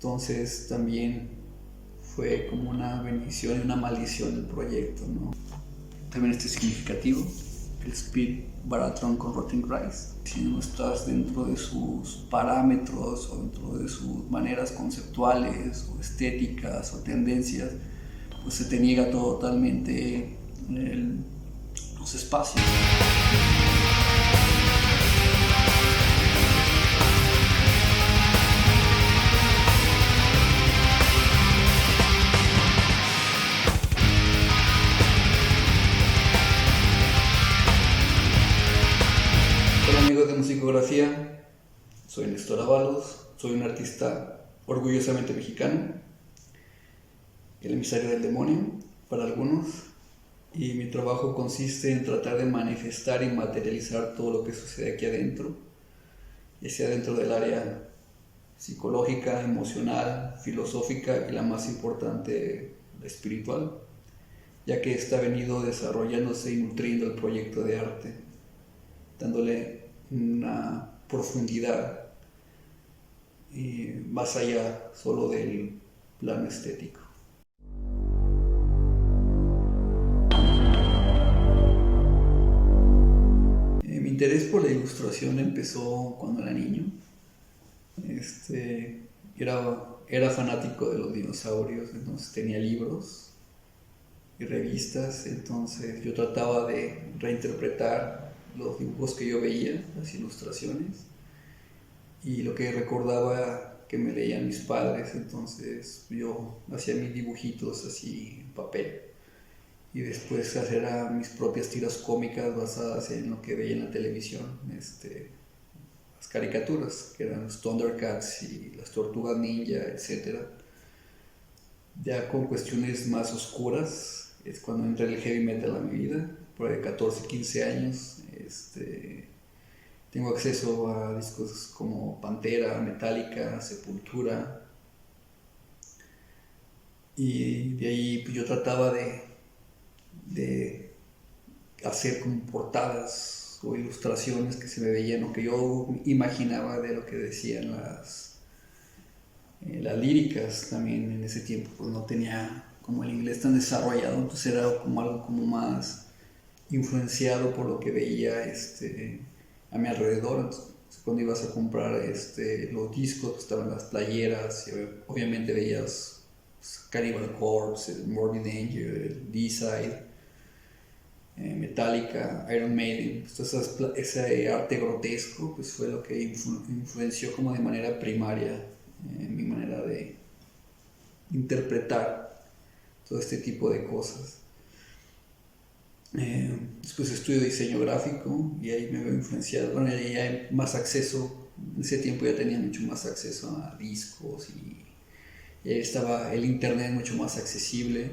Entonces también fue como una bendición y una maldición el proyecto, ¿no? También significativo, el Speed Baratron con Rotting Christ. Si no estás dentro de sus parámetros o dentro de sus maneras conceptuales o estéticas o tendencias, pues se te niega totalmente los espacios. Hola amigos de Musicografía, soy Néstor Avalos, soy un artista orgullosamente mexicano, el emisario del demonio para algunos, y mi trabajo consiste en tratar de manifestar y materializar todo lo que sucede aquí adentro, ya sea dentro del área psicológica, emocional, filosófica y la más importante, la espiritual, ya que esta ha venido desarrollándose y nutriendo el proyecto de arte, dándole una profundidad más allá solo del plano estético. Mi interés por la ilustración empezó cuando era niño. Era fanático de los dinosaurios, entonces tenía libros y revistas, entonces yo trataba de reinterpretar los dibujos que yo veía, las ilustraciones, y lo que recordaba que me leían mis padres, entonces yo hacía mis dibujitos así en papel y después hacer mis propias tiras cómicas basadas en lo que veía en la televisión, las caricaturas, que eran los Thundercats y las Tortugas Ninja, etcétera. Ya con cuestiones más oscuras es cuando entra el heavy metal a mi vida, por ahí de 14, 15 años. Tengo acceso a discos como Pantera, Metallica, Sepultura, y de ahí pues, yo trataba de hacer como portadas o ilustraciones que se me veían o que yo imaginaba de lo que decían las líricas. También en ese tiempo pues no tenía como el inglés tan desarrollado, entonces era como algo como más influenciado por lo que veía a mi alrededor. Entonces, cuando ibas a comprar los discos, pues, estaban las playeras, y obviamente veías pues, Cannibal Corpse, el Morbid Angel, el D-Side, Metallica, Iron Maiden. Entonces ese arte grotesco pues fue lo que influenció como de manera primaria mi manera de interpretar todo este tipo de cosas. Después estudio diseño gráfico y ahí me veo influenciado. Bueno, ahí hay más acceso. En ese tiempo ya tenía mucho más acceso a discos y ahí estaba el internet mucho más accesible.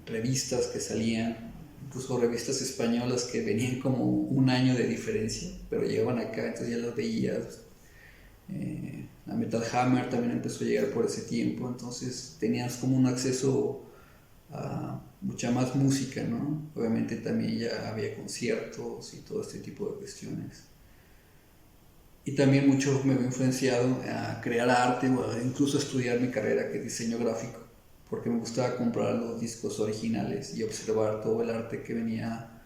Revistas que salían, incluso revistas españolas que venían como un año de diferencia, pero llegaban acá, entonces ya las veías. La Metal Hammer también empezó a llegar por ese tiempo, entonces tenías como un acceso a mucha más música, ¿no? Obviamente también ya había conciertos y todo este tipo de cuestiones. Y también mucho me había influenciado a crear arte o incluso a estudiar mi carrera que es diseño gráfico, porque me gustaba comprar los discos originales y observar todo el arte que venía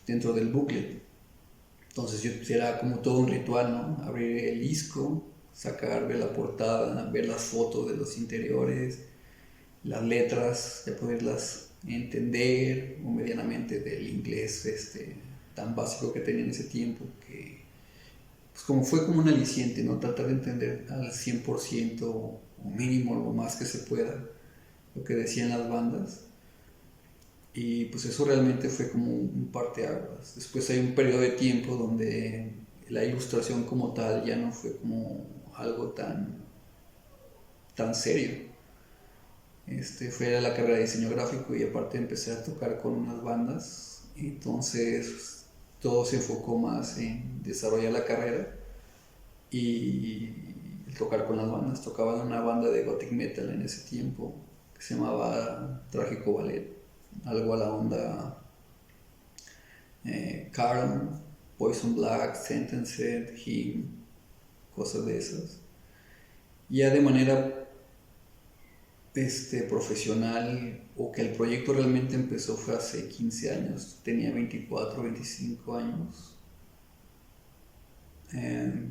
dentro del booklet. Entonces era como todo un ritual, ¿no? Abrir el disco, ver la portada, ver las fotos de los interiores, las letras, ya poderlas entender o medianamente del inglés tan básico que tenía en ese tiempo, que pues como fue como un aliciente, ¿no? Tratar de entender al 100% o mínimo lo más que se pueda lo que decían las bandas, y pues eso realmente fue como un parteaguas. Después hay un periodo de tiempo donde la ilustración como tal ya no fue como algo tan serio. Fue la carrera de diseño gráfico y aparte empecé a tocar con unas bandas, entonces todo se enfocó más en desarrollar la carrera y tocar con las bandas. Tocaba en una banda de gothic metal en ese tiempo que se llamaba Trágico Ballet, algo a la onda Carl, Poison Black, Sentenced, Him, cosas de esas. Ya de manera profesional, o que el proyecto realmente empezó, fue hace 15 años, tenía 24, 25 años. Eh,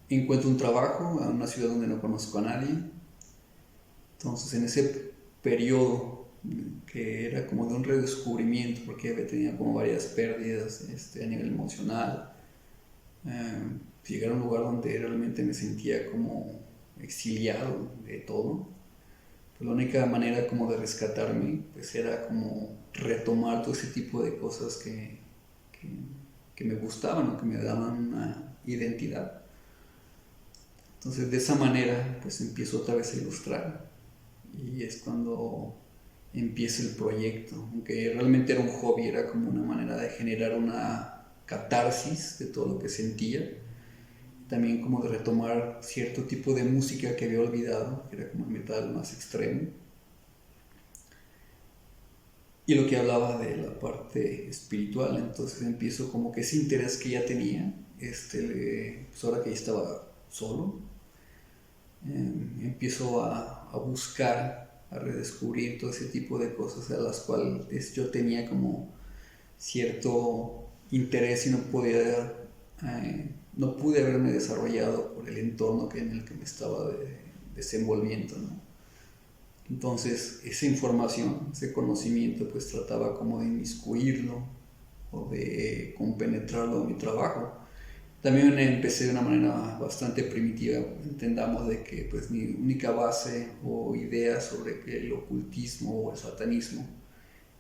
Encuentro un trabajo en una ciudad donde no conozco a nadie. Entonces, en ese periodo que era como de un redescubrimiento, porque tenía como varias pérdidas a nivel emocional, llegar a un lugar donde realmente me sentía como exiliado de todo. Pues la única manera como de rescatarme pues era como retomar todo ese tipo de cosas que, que me gustaban o que me daban una identidad. Entonces de esa manera pues empiezo otra vez a ilustrar, y es cuando empieza el proyecto, aunque realmente era un hobby, era como una manera de generar una catarsis de todo lo que sentía, también como de retomar cierto tipo de música que había olvidado, que era como el metal más extremo, y lo que hablaba de la parte espiritual. Entonces empiezo como que ese interés que ya tenía, pues ahora que ya estaba solo, empiezo a buscar, a redescubrir todo ese tipo de cosas a las cuales yo tenía como cierto interés y no pude haberme desarrollado por el entorno en el que me estaba desenvolviendo, ¿no? Entonces esa información, ese conocimiento, pues trataba como de inmiscuirlo o de compenetrarlo en mi trabajo. También empecé de una manera bastante primitiva. Entendamos de que pues mi única base o idea sobre que el ocultismo o el satanismo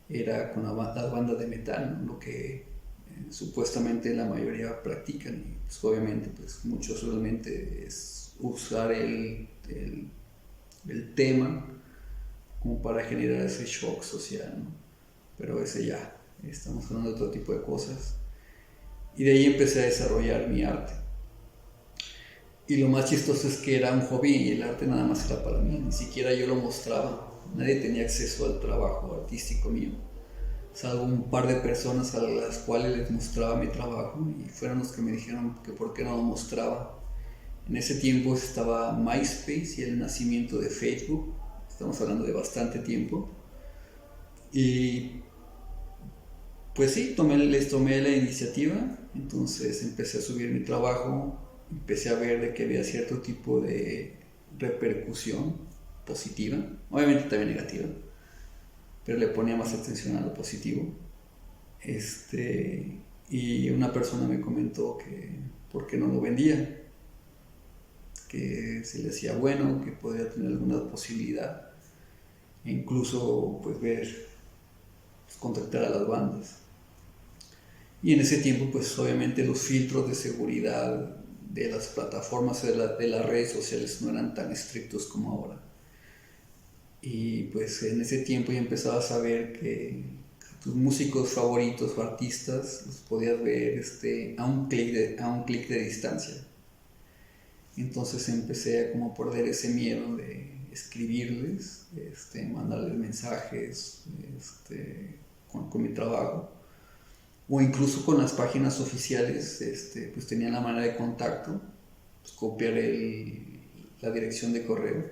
era con las bandas de metal, ¿no? Lo que supuestamente la mayoría practican, y pues obviamente pues muchos realmente es usar el tema como para generar ese shock social, ¿no? Pero ese ya, estamos hablando de otro tipo de cosas. Y de ahí empecé a desarrollar mi arte. Y lo más chistoso es que era un hobby y el arte nada más era para mí, ni siquiera yo lo mostraba. Nadie tenía acceso al trabajo artístico mío, salvo un par de personas a las cuales les mostraba mi trabajo, y fueron los que me dijeron que por qué no lo mostraba. En ese tiempo estaba MySpace y el nacimiento de Facebook, estamos hablando de bastante tiempo. Y pues sí, les tomé la iniciativa. Entonces empecé a subir mi trabajo, empecé a ver de que había cierto tipo de repercusión positiva, obviamente también negativa, pero le ponía más atención a lo positivo. Y una persona me comentó que por qué no lo vendía, que se le hacía bueno, que podría tener alguna posibilidad, e incluso pues ver, pues, contactar a las bandas. Y en ese tiempo pues obviamente los filtros de seguridad de las plataformas de las redes sociales no eran tan estrictos como ahora. Y pues en ese tiempo ya empezaba a saber que tus músicos favoritos o artistas los podías ver a un clic de distancia. Entonces empecé a como perder ese miedo de escribirles, mandarles mensajes con mi trabajo, o incluso con las páginas oficiales. Pues tenían la manera de contacto, pues copiar la dirección de correo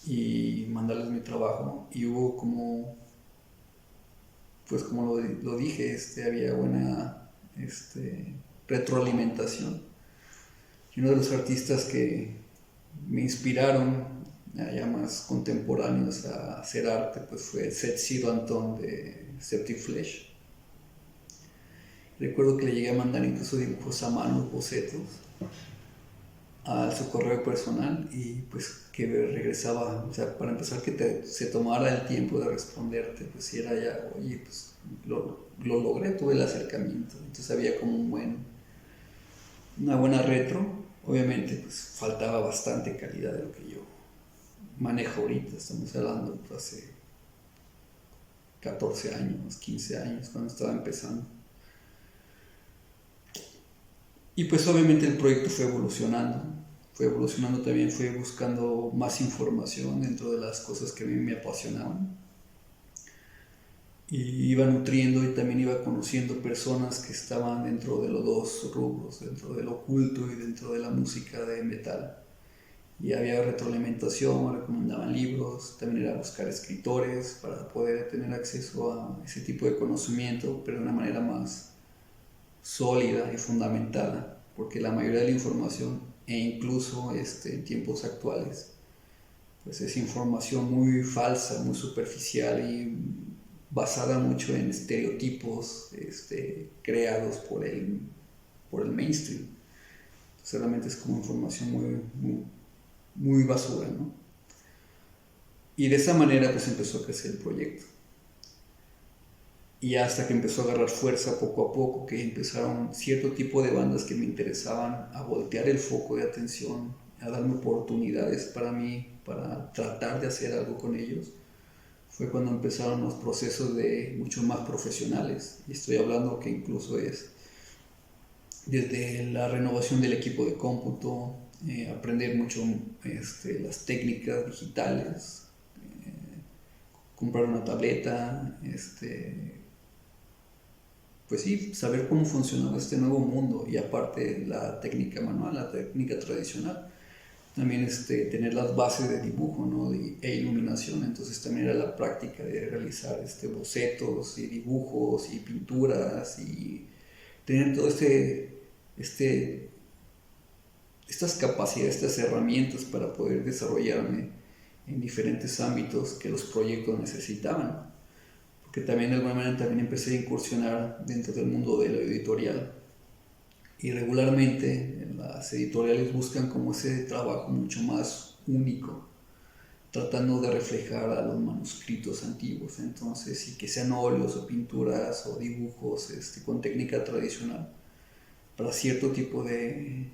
y mandarles mi trabajo. Y hubo como, pues como lo dije, había buena retroalimentación. Y uno de los artistas que me inspiraron, ya más contemporáneos, a hacer arte, pues fue Ciro Antón de Septic Flesh. Recuerdo que le llegué a mandar incluso dibujos a mano, bocetos, a su correo personal, y pues que regresaba, o sea, para empezar que se tomara el tiempo de responderte, pues si era ya, oye, pues lo logré, tuve el acercamiento. Entonces había como una buena retro. Obviamente pues faltaba bastante calidad de lo que yo manejo ahorita. Estamos hablando pues hace 14 años, 15 años, cuando estaba empezando. Y pues obviamente el proyecto fue evolucionando también, fue buscando más información dentro de las cosas que a mí me apasionaban. Y iba nutriendo y también iba conociendo personas que estaban dentro de los dos rubros, dentro del oculto y dentro de la música de metal. y había retroalimentación, me recomendaban libros, también era buscar escritores para poder tener acceso a ese tipo de conocimiento, pero de una manera más sólida y fundamentada, porque la mayoría de la información, e incluso en tiempos actuales, pues es información muy falsa, muy superficial y basada mucho en estereotipos creados por el mainstream. Entonces realmente es como información muy basura, ¿no? Y de esa manera pues empezó a crecer el proyecto. Y hasta que empezó a agarrar fuerza poco a poco, que empezaron cierto tipo de bandas que me interesaban a voltear el foco de atención, a darme oportunidades para mí, para tratar de hacer algo con ellos, fue cuando empezaron los procesos de mucho más profesionales. Y estoy hablando que incluso es desde la renovación del equipo de cómputo, aprender mucho las técnicas digitales, comprar una tableta, pues sí, saber cómo funcionaba este nuevo mundo, y aparte la técnica manual, la técnica tradicional, también tener las bases de dibujo, ¿no? E iluminación. Entonces también era la práctica de realizar bocetos y dibujos y pinturas y tener todo estas capacidades, estas herramientas para poder desarrollarme en diferentes ámbitos que los proyectos necesitaban. Porque también de alguna manera también empecé a incursionar dentro del mundo de lo editorial. Y regularmente las editoriales buscan como ese trabajo mucho más único, tratando de reflejar a los manuscritos antiguos. Entonces, y que sean óleos o pinturas o dibujos con técnica tradicional, para cierto tipo de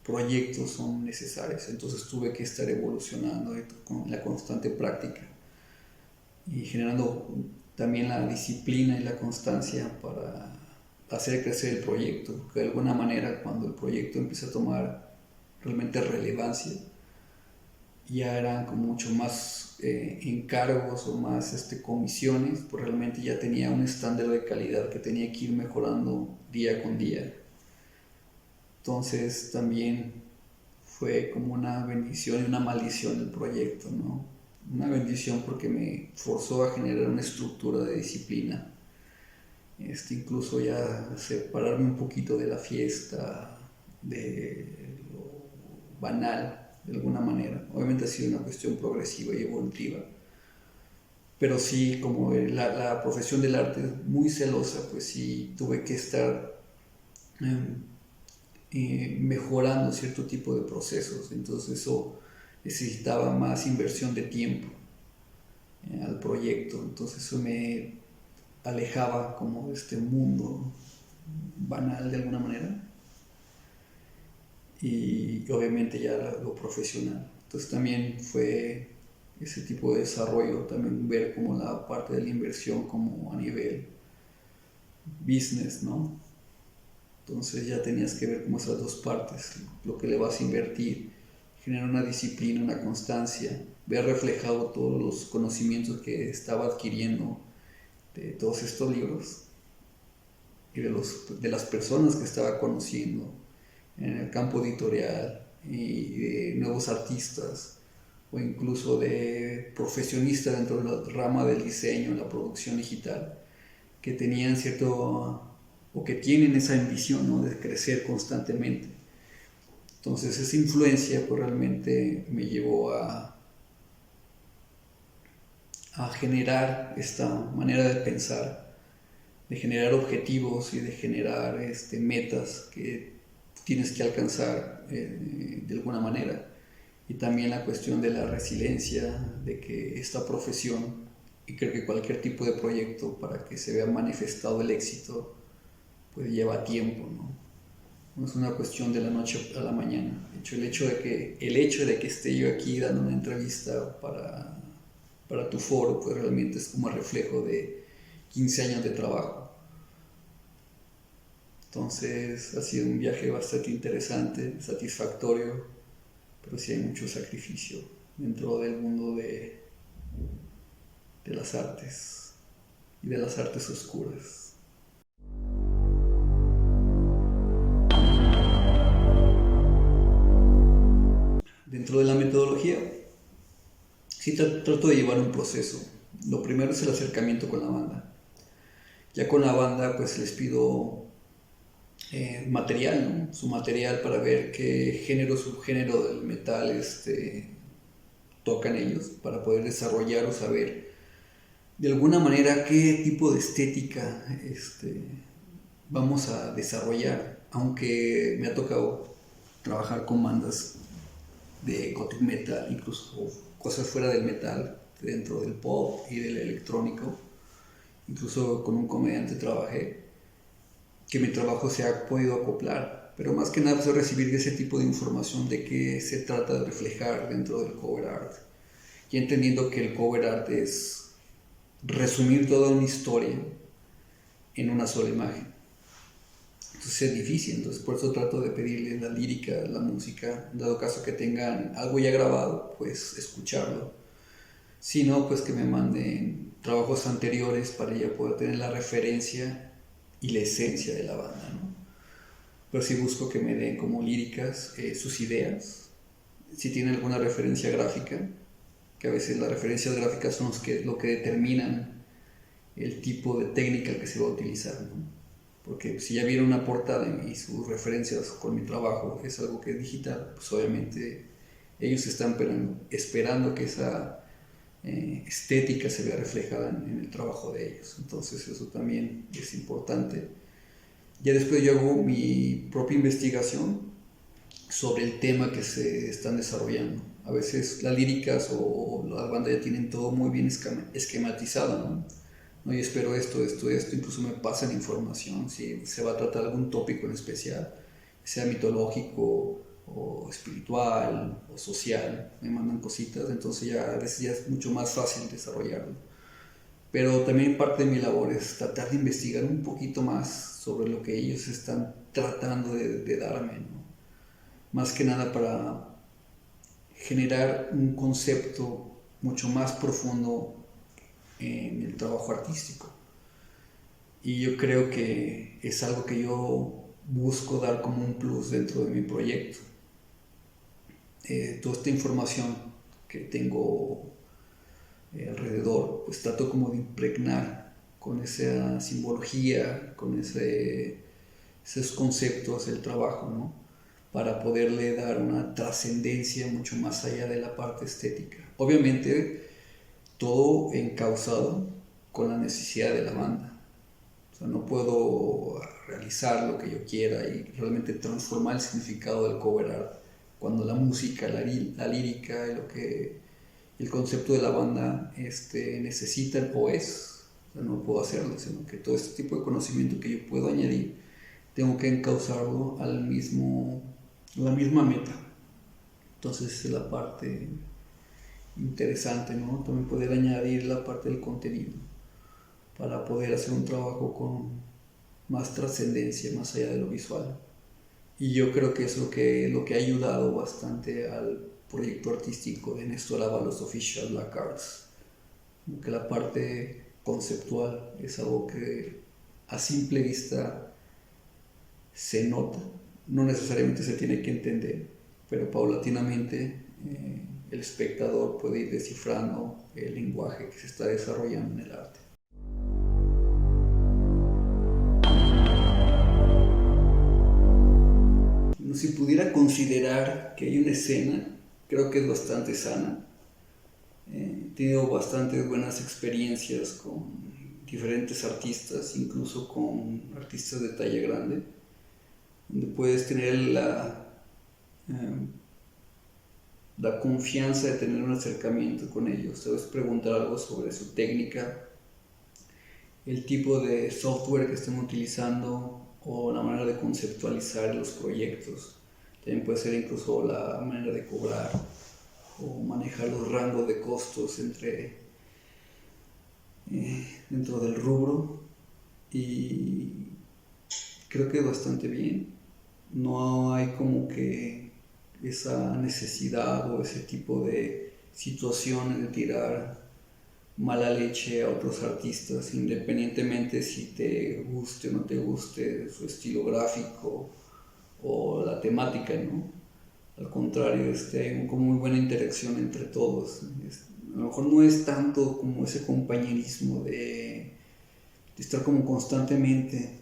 proyectos son necesarios. Entonces tuve que estar evolucionando con la constante práctica y generando también la disciplina y la constancia para hacer crecer el proyecto, porque de alguna manera cuando el proyecto empieza a tomar realmente relevancia, ya eran como mucho más encargos o más comisiones, pues realmente ya tenía un estándar de calidad que tenía que ir mejorando día con día. Entonces también fue como una bendición y una maldición el proyecto, ¿no? Una bendición porque me forzó a generar una estructura de disciplina, incluso ya separarme un poquito de la fiesta, de lo banal, de alguna manera. Obviamente ha sido una cuestión progresiva y evolutiva, pero sí, como la profesión del arte es muy celosa, pues sí tuve que estar mejorando cierto tipo de procesos. Entonces eso necesitaba más inversión de tiempo al proyecto. Entonces eso me alejaba como de este mundo banal de alguna manera, y obviamente ya lo profesional. Entonces también fue ese tipo de desarrollo, también ver como la parte de la inversión como a nivel business, ¿no? Entonces ya tenías que ver como esas dos partes, lo que le vas a invertir, generar una disciplina, una constancia, ver reflejado todos los conocimientos que estaba adquiriendo de todos estos libros y de las personas que estaba conociendo en el campo editorial, y de nuevos artistas o incluso de profesionistas dentro de la rama del diseño, la producción digital, que tenían cierto o que tienen esa ambición, ¿no?, de crecer constantemente. Entonces esa influencia pues realmente me llevó a generar esta manera de pensar, de generar objetivos y de generar metas que tienes que alcanzar de alguna manera. Y también la cuestión de la resiliencia, de que esta profesión, y creo que cualquier tipo de proyecto, para que se vea manifestado el éxito, pues lleva tiempo, ¿no? No es una cuestión de la noche a la mañana. De hecho, el hecho de que esté yo aquí dando una entrevista para tu foro, pues realmente es como reflejo de 15 años de trabajo. Entonces ha sido un viaje bastante interesante, satisfactorio, pero sí hay mucho sacrificio dentro del mundo de las artes y de las artes oscuras. Dentro de la metodología, sí trato de llevar un proceso. Lo primero es el acercamiento con la banda. Ya con la banda, pues les pido material, ¿no? Su material para ver qué género, subgénero del metal tocan ellos, para poder desarrollar o saber de alguna manera qué tipo de estética vamos a desarrollar. Aunque me ha tocado trabajar con bandas de gothic metal, incluso cosas fuera del metal, dentro del pop y del electrónico. Incluso con un comediante trabajé, que mi trabajo se ha podido acoplar, pero más que nada es recibir ese tipo de información de qué se trata de reflejar dentro del cover art, y entendiendo que el cover art es resumir toda una historia en una sola imagen. Entonces es difícil, entonces por eso trato de pedirles la lírica, la música, dado caso que tengan algo ya grabado, pues escucharlo. Si no, pues que me manden trabajos anteriores para ya poder tener la referencia y la esencia de la banda, ¿no? Pero sí busco que me den como líricas sus ideas, si tienen alguna referencia gráfica, que a veces las referencias gráficas son lo que determinan el tipo de técnica que se va a utilizar, ¿no? Porque si ya vieron una portada y sus referencias con mi trabajo es algo que es digital, pues obviamente ellos están esperando que esa estética se vea reflejada en el trabajo de ellos. Entonces eso también es importante. Ya después yo hago mi propia investigación sobre el tema que se están desarrollando. A veces las líricas o la banda ya tienen todo muy bien esquematizado, ¿no? No, yo espero esto, incluso me pasan información si se va a tratar algún tópico en especial, sea mitológico o espiritual o social, me mandan cositas, entonces ya a veces ya es mucho más fácil desarrollarlo. Pero también parte de mi labor es tratar de investigar un poquito más sobre lo que ellos están tratando de darme, ¿no? Más que nada para generar un concepto mucho más profundo en el trabajo artístico. Y yo creo que es algo que yo busco dar como un plus dentro de mi proyecto. Toda esta información que tengo alrededor, pues trato como de impregnar con esa simbología, con esos conceptos del trabajo, ¿no? Para poderle dar una trascendencia mucho más allá de la parte estética. Obviamente, todo encauzado con la necesidad de la banda. O sea, no puedo realizar lo que yo quiera y realmente transformar el significado del cover art cuando la música, la lírica y el concepto de la banda necesitan o es. O sea, no puedo hacerlo, sino que todo este tipo de conocimiento que yo puedo añadir tengo que encauzarlo a la misma meta. Entonces es la parte interesante, ¿no? También poder añadir la parte del contenido para poder hacer un trabajo con más trascendencia, más allá de lo visual. Y yo creo que es lo que ha ayudado bastante al proyecto artístico de Néstor Ábalos Official Black Arts, que la parte conceptual es algo que a simple vista se nota, no necesariamente se tiene que entender, pero paulatinamente el espectador puede ir descifrando el lenguaje que se está desarrollando en el arte. Si pudiera considerar que hay una escena, creo que es bastante sana. He tenido bastantes buenas experiencias con diferentes artistas, incluso con artistas de talla grande, donde puedes tener la confianza de tener un acercamiento con ellos. Debes preguntar algo sobre su técnica, el tipo de software que estén utilizando o la manera de conceptualizar los proyectos. También puede ser incluso la manera de cobrar o manejar los rangos de costos dentro del rubro, y creo que bastante bien. No hay como que esa necesidad o ese tipo de situaciones de tirar mala leche a otros artistas, independientemente si te guste o no te guste su estilo gráfico o la temática, ¿no? Al contrario, hay como muy buena interacción entre todos. A lo mejor no es tanto como ese compañerismo de estar como constantemente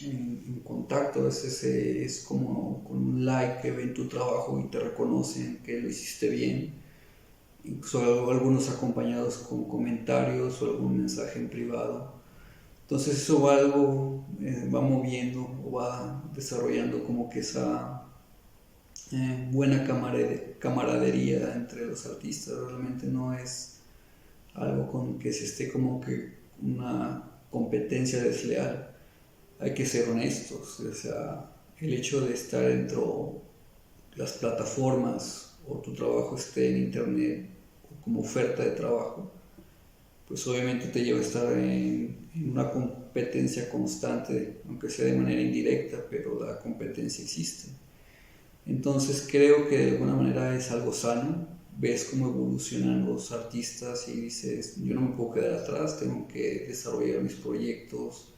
en contacto. A veces es como con un like que ven tu trabajo y te reconocen que lo hiciste bien, incluso algunos acompañados con comentarios o algún mensaje en privado. Entonces eso va moviendo o va desarrollando como que esa buena camaradería entre los artistas. Realmente no es algo con que se esté como que una competencia desleal. Hay que ser honestos, o sea, el hecho de estar dentro de las plataformas o tu trabajo esté en internet como oferta de trabajo, pues obviamente te lleva a estar en una competencia constante, aunque sea de manera indirecta, pero la competencia existe. Entonces creo que de alguna manera es algo sano. Ves cómo evolucionan los artistas y dices, yo no me puedo quedar atrás, tengo que desarrollar mis proyectos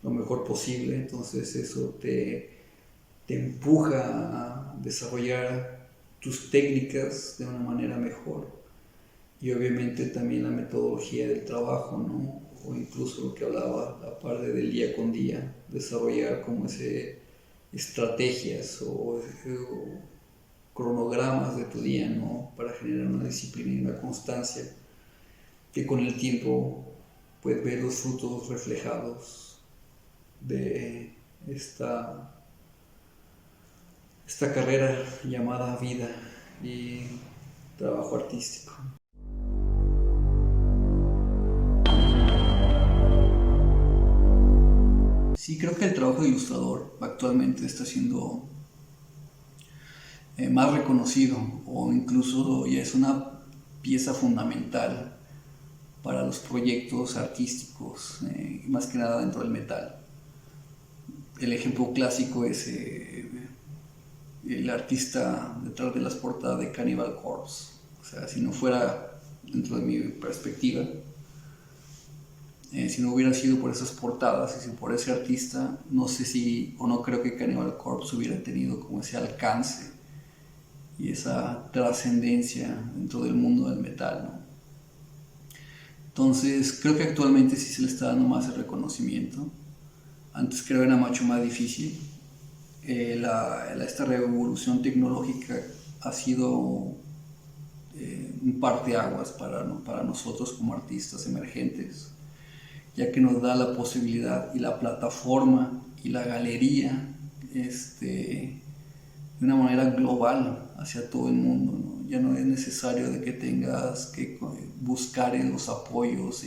lo mejor posible. Entonces eso te empuja a desarrollar tus técnicas de una manera mejor. Y obviamente también la metodología del trabajo, ¿no? O incluso lo que hablaba, la parte del día con día, desarrollar como estrategias o cronogramas de tu día, ¿no? Para generar una disciplina y una constancia que con el tiempo puedes ver los frutos reflejados de esta carrera llamada vida y trabajo artístico. Sí, creo que el trabajo de ilustrador actualmente está siendo más reconocido, o incluso ya es una pieza fundamental para los proyectos artísticos, más que nada dentro del metal. El ejemplo clásico es el artista detrás de las portadas de Cannibal Corpse. O sea, si no fuera, dentro de mi perspectiva, si no hubiera sido por esas portadas y si por ese artista, no sé si o no creo que Cannibal Corpse hubiera tenido como ese alcance y esa trascendencia dentro del mundo del metal, ¿no? Entonces creo que actualmente sí se le está dando más el reconocimiento. Antes creo que era mucho más difícil. Esta revolución tecnológica ha sido un parteaguas para nosotros como artistas emergentes, ya que nos da la posibilidad y la plataforma y la galería de una manera global hacia todo el mundo, ¿no? Ya no es necesario de que tengas que buscar en los apoyos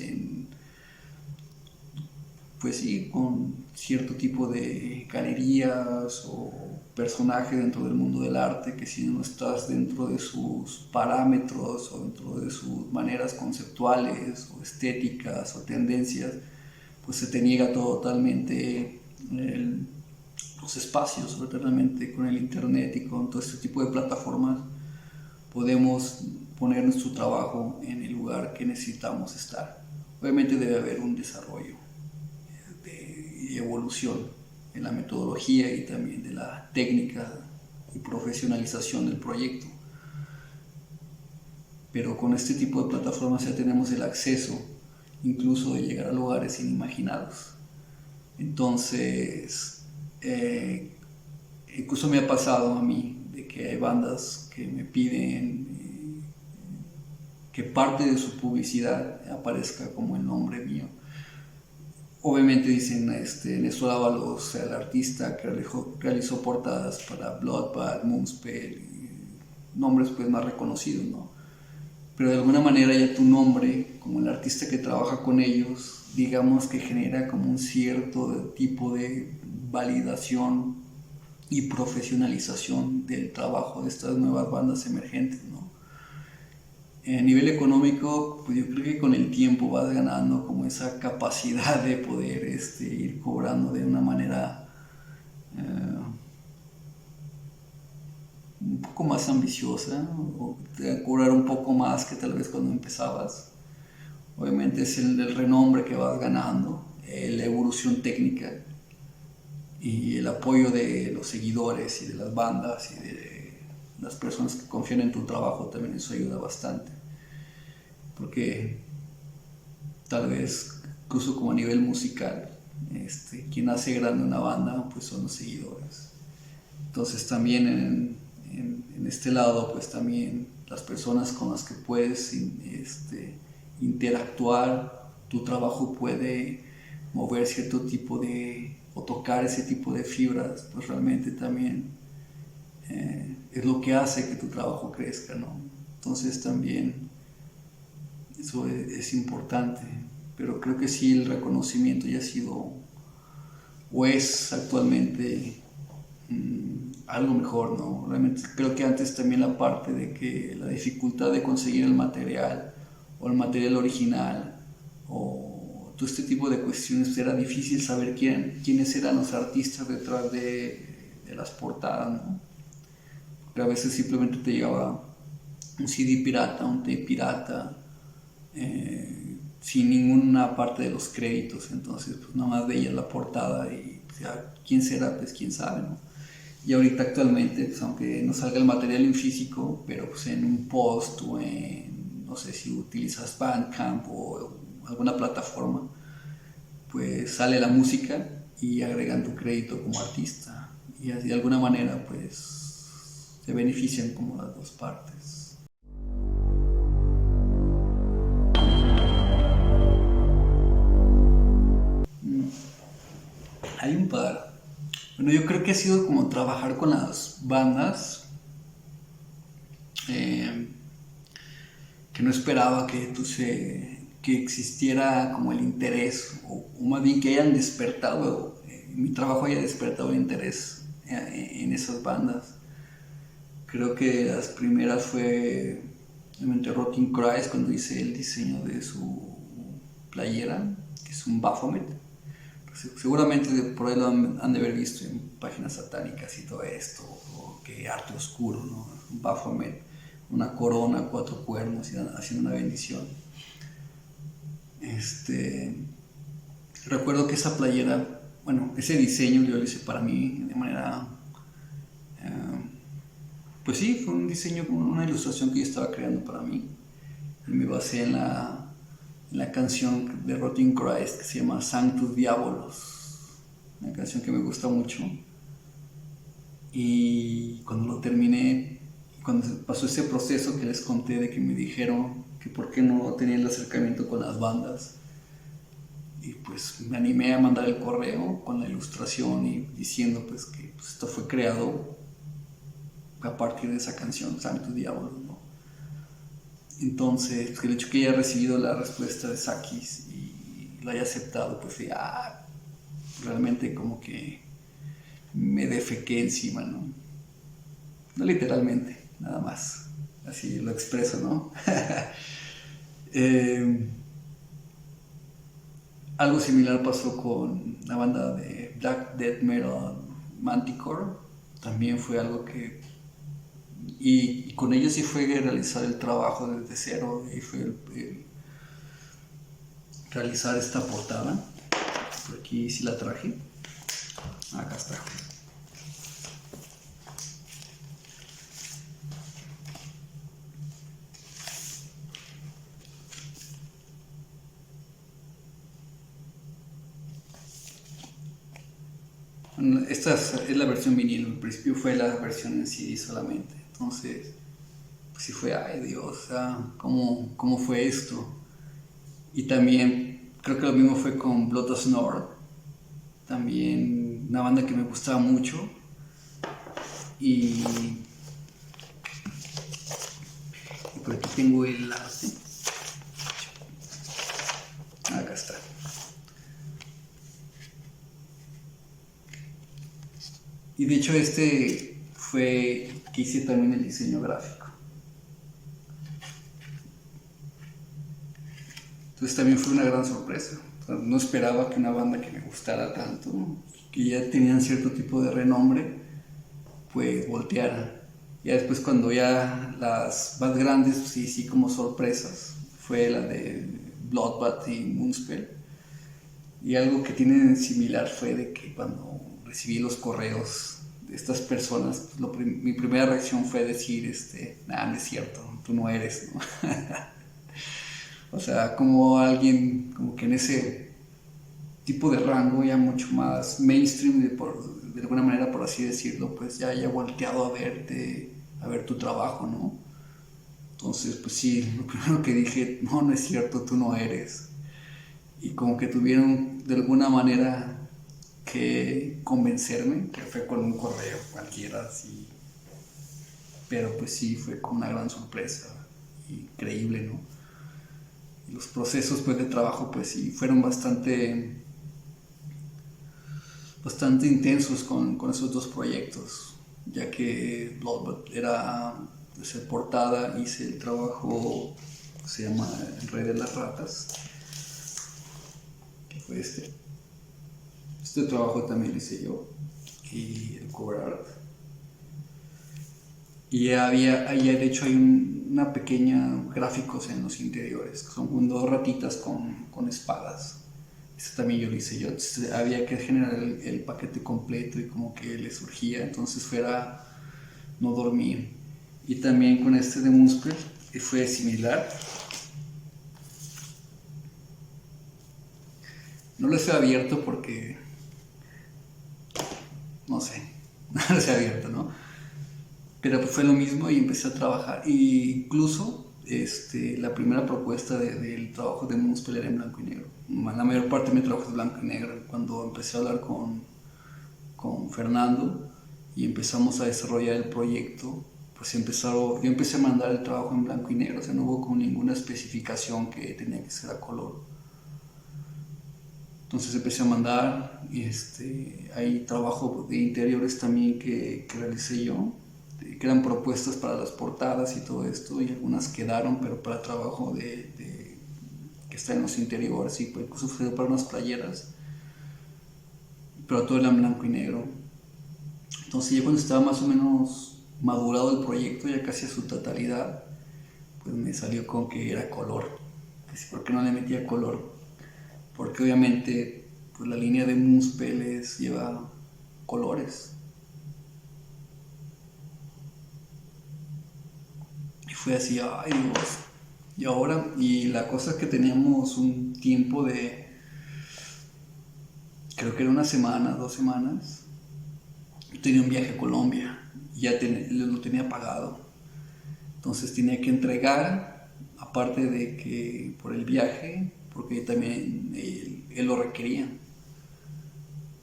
pues sí, con cierto tipo de galerías o personajes dentro del mundo del arte, que si no estás dentro de sus parámetros o dentro de sus maneras conceptuales o estéticas o tendencias, pues se te niega totalmente los espacios. Realmente con el internet y con todo este tipo de plataformas podemos poner nuestro trabajo en el lugar que necesitamos estar. Obviamente debe haber un desarrollo y evolución en la metodología y también de la técnica y profesionalización del proyecto. Pero con este tipo de plataformas ya tenemos el acceso incluso de llegar a lugares inimaginados. Entonces, incluso me ha pasado a mí de que hay bandas que me piden que parte de su publicidad aparezca como el nombre mío. Obviamente dicen Néstor Ábalos, el artista que realizó portadas para Bloodbath, Moonspell, nombres pues más reconocidos, ¿no? Pero de alguna manera ya tu nombre, como el artista que trabaja con ellos, digamos que genera como un cierto tipo de validación y profesionalización del trabajo de estas nuevas bandas emergentes, ¿no? A nivel económico, pues yo creo que con el tiempo vas ganando como esa capacidad de poder ir cobrando de una manera un poco más ambiciosa, o cobrar un poco más que tal vez cuando empezabas. Obviamente es el renombre que vas ganando, la evolución técnica y el apoyo de los seguidores y de las bandas y las personas que confían en tu trabajo, también eso ayuda bastante. Porque tal vez, incluso como a nivel musical, quien hace grande una banda, pues son los seguidores. Entonces también en este lado, pues también las personas con las que puedes interactuar, tu trabajo puede mover cierto tipo o tocar ese tipo de fibras, pues realmente también es lo que hace que tu trabajo crezca, ¿no? Entonces también eso es importante, pero creo que sí el reconocimiento ya ha sido o es actualmente algo mejor, ¿no? Realmente creo que antes también la parte de que la dificultad de conseguir el material o el material original o todo este tipo de cuestiones era difícil saber quiénes eran los artistas detrás de las portadas, ¿no? Porque a veces simplemente te llegaba un CD pirata, un tape pirata, sin ninguna parte de los créditos, entonces pues nada más veías la portada y ya, quién será, pues quién sabe, ¿no? Y ahorita actualmente, pues, aunque no salga el material en físico, pero pues en un post o no sé si utilizas Bandcamp o alguna plataforma, pues sale la música y agregan tu crédito como artista. Y así de alguna manera pues se benefician como las dos partes. Hay un par. Bueno, yo creo que ha sido como trabajar con las bandas eh, que no esperaba que existiera como el interés, o más bien que hayan despertado, mi trabajo haya despertado el interés en esas bandas. Creo que las primeras fue obviamente Rotting Christ, cuando hice el diseño de su playera, que es un Baphomet. Seguramente por ahí lo han de haber visto en páginas satánicas y todo esto, o que arte oscuro, ¿no? Un Baphomet, una corona, 4 cuernos y haciendo una bendición. Recuerdo que esa playera, bueno, ese diseño yo lo hice para mí de manera, pues sí, fue un diseño, una ilustración que yo estaba creando para mí. Y me basé en la canción de Rotting Christ que se llama Sanctus Diabolos, una canción que me gusta mucho. Y cuando lo terminé, cuando pasó ese proceso que les conté de que me dijeron que por qué no tenía el acercamiento con las bandas, y pues me animé a mandar el correo con la ilustración y diciendo pues que pues, esto fue creado a partir de esa canción, Sanctus Diabolos, ¿no? Entonces, pues, el hecho que haya recibido la respuesta de Sakis y lo haya aceptado, pues realmente como que me defequé encima, ¿no? No literalmente, nada más. Así lo expreso, ¿no? Algo similar pasó con la banda de Black Death Metal Manticore. También fue algo que... Y con ellos sí fue realizar el trabajo desde cero. Y fue realizar esta portada. Por aquí sí la traje. Acá está. Esta es la versión vinilo, al principio fue la versión en CD solamente. Entonces, pues sí fue, ay Dios, ¿cómo fue esto? Y también, creo que lo mismo fue con Blood of Snore, también una banda que me gustaba mucho. Y por aquí tengo el arte. Acá está. Y de hecho fue que hice también el diseño gráfico. Entonces también fue una gran sorpresa. O sea, no esperaba que una banda que me gustara tanto, que ya tenían cierto tipo de renombre, pues volteara. Ya después cuando ya las más grandes, pues sí como sorpresas, fue la de Bloodbath y Moonspell. Y algo que tienen similar fue de que cuando recibí los correos estas personas, pues, mi primera reacción fue decir, nada, no es cierto, tú no eres, ¿no? O sea, como alguien, como que en ese tipo de rango ya mucho más mainstream, de alguna manera, por así decirlo, pues ya haya volteado a verte, a ver tu trabajo, ¿no? Entonces, pues sí, lo primero que dije, no, no es cierto, tú no eres. Y como que tuvieron de alguna manera que convencerme, que fue con un correo cualquiera, así. Pero pues sí, fue como una gran sorpresa, increíble, ¿no? Y los procesos pues de trabajo pues sí fueron bastante intensos con esos dos proyectos, ya que Bloodbath era pues, portada, hice el trabajo que se llama El Rey de las Ratas, que fue este trabajo también lo hice yo, y el cover art. Y ahí de hecho hay una pequeña gráficos en los interiores, que son dos ratitas con espadas. Eso también yo lo hice yo. Entonces, había que generar el paquete completo y como que le surgía, entonces fuera no dormir. Y también con este de Moonspell, que fue similar. No lo he abierto porque, no sé, no lo he abierto, ¿no? Pero pues fue lo mismo y empecé a trabajar. Y incluso la primera propuesta del trabajo de Moonspell era en blanco y negro. La mayor parte de mi trabajo es blanco y negro. Cuando empecé a hablar con Fernando y empezamos a desarrollar el proyecto, pues yo empecé a mandar el trabajo en blanco y negro. O sea, no hubo como ninguna especificación que tenía que ser a color. Entonces empecé a mandar y hay trabajo de interiores también que realicé yo, que eran propuestas para las portadas y todo esto, y algunas quedaron, pero para trabajo que está en los interiores, y pues incluso fue para unas playeras, pero todo era en blanco y negro. Entonces ya cuando estaba más o menos madurado el proyecto, ya casi a su totalidad, pues me salió con que era color. ¿Por qué no le metía color? Porque obviamente pues la línea de Moonspell lleva colores. Y fue así, ay Dios. Y ahora, y la cosa es que teníamos un tiempo creo que era una semana, 2 semanas. Yo tenía un viaje a Colombia, y ya lo tenía pagado. Entonces tenía que entregar, aparte de que por el viaje, porque también él lo requería.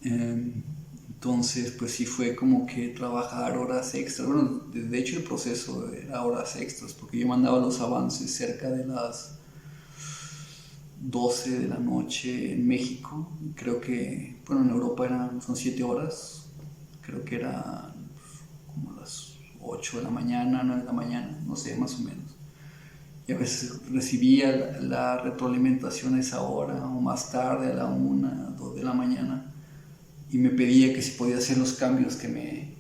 Entonces, pues sí fue como que trabajar horas extras. Bueno, de hecho el proceso era horas extras, porque yo mandaba los avances cerca de las 12 de la noche en México. Creo que, bueno, en Europa son 7 horas. Creo que era como las 8 de la mañana, 9 de la mañana, no sé, más o menos. Y a veces recibía la retroalimentación a esa hora, o más tarde, a la 1, 2 de la mañana, y me pedía que si podía hacer los cambios que me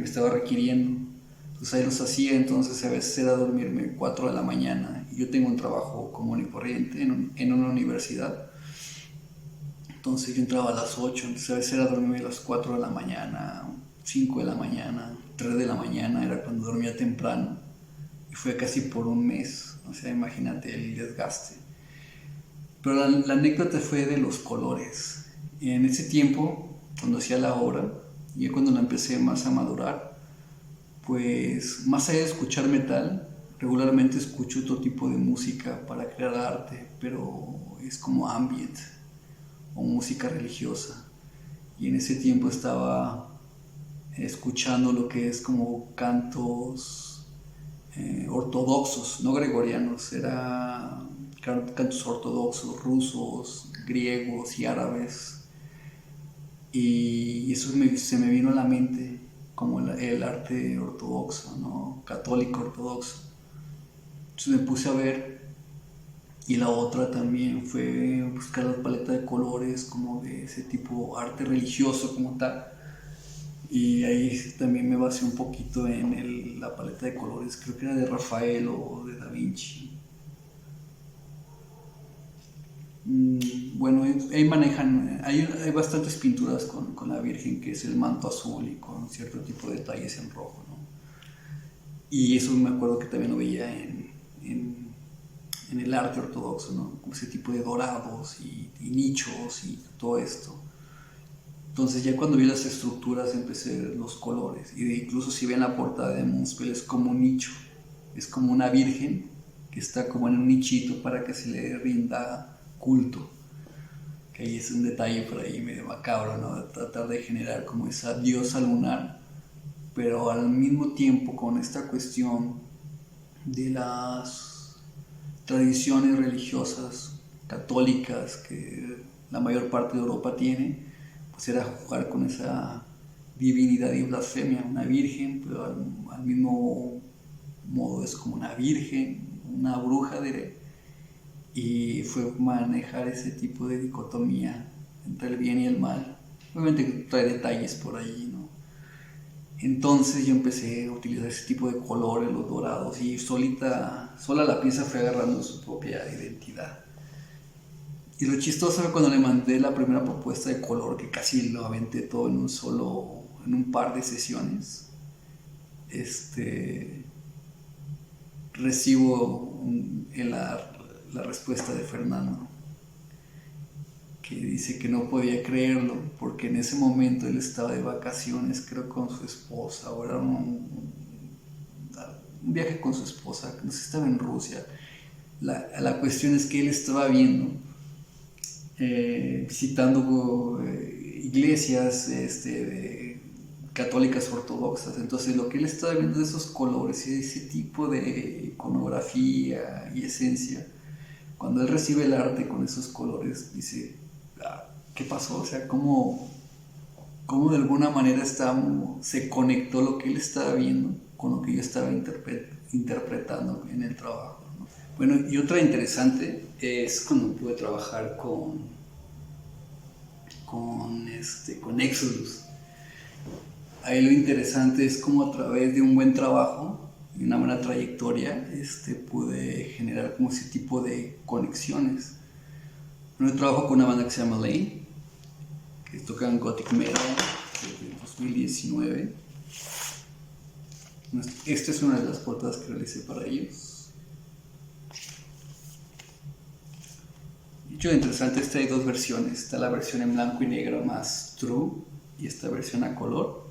estaba requiriendo. Entonces ahí los hacía. Entonces a veces era dormirme 4 de la mañana, y yo tengo un trabajo común y corriente en una universidad. Entonces yo entraba a las 8, entonces a veces era dormirme a las 4 de la mañana, 5 de la mañana, 3 de la mañana, era cuando dormía temprano, y fue casi por un mes. O sea, imagínate el desgaste. Pero la anécdota fue de los colores. En ese tiempo, cuando hacía la obra, y cuando la empecé más a madurar, pues más allá de escuchar metal, regularmente escucho otro tipo de música para crear arte, pero es como ambient o música religiosa. Y en ese tiempo estaba escuchando lo que es como cantos ortodoxos, no gregorianos, era cantos ortodoxos, rusos, griegos y árabes. Y eso se me vino a la mente como el arte ortodoxo, ¿no? Católico ortodoxo. Entonces me puse a ver, y la otra también fue buscar la paleta de colores como de ese tipo arte religioso como tal. Y ahí también me basé un poquito en la paleta de colores, creo que era de Rafael o de Da Vinci. Bueno, ahí manejan, hay bastantes pinturas con la Virgen, que es el manto azul y con cierto tipo de detalles en rojo, ¿no? Y eso me acuerdo que también lo veía en el arte ortodoxo, ¿no? Como ese tipo de dorados y nichos y todo esto. Entonces ya cuando vi las estructuras empecé a ver los colores. Y incluso si ven la portada de Moonspell es como un nicho. Es como una virgen que está como en un nichito para que se le rinda culto. Que ahí es un detalle por ahí medio macabro, ¿no? De tratar de generar como esa diosa lunar, pero al mismo tiempo con esta cuestión de las tradiciones religiosas católicas que la mayor parte de Europa tiene, pues era jugar con esa divinidad y blasfemia, una virgen, pero al mismo modo es como una virgen, una bruja, diré, y fue manejar ese tipo de dicotomía entre el bien y el mal. Obviamente trae detalles por allí, ¿no? Entonces yo empecé a utilizar ese tipo de colores, los dorados, y sola la pieza fue agarrando su propia identidad. Y lo chistoso fue cuando le mandé la primera propuesta de color, que casi lo aventé todo en un par de sesiones. Recibo la respuesta de Fernando, que dice que no podía creerlo, porque en ese momento él estaba de vacaciones, creo con su esposa, o era un viaje con su esposa, no sé si estaba en Rusia. La cuestión es que él estaba viendo, visitando iglesias católicas ortodoxas. Entonces lo que él estaba viendo de esos colores y ese tipo de iconografía y esencia, cuando él recibe el arte con esos colores, dice, ¿qué pasó? O sea, cómo de alguna manera se conectó lo que él estaba viendo con lo que yo estaba interpretando en el trabajo, ¿no? Bueno, y otra interesante es cuando pude trabajar con Exodus. Ahí lo interesante es cómo a través de un buen trabajo y una buena trayectoria pude generar como ese tipo de conexiones. Bueno, yo trabajo con una banda que se llama Lane, que tocan Gothic Metal desde el 2019. Esta es una de las portadas que realicé para ellos. De hecho, interesante, hay dos versiones. Está la versión en blanco y negro más true y esta versión a color.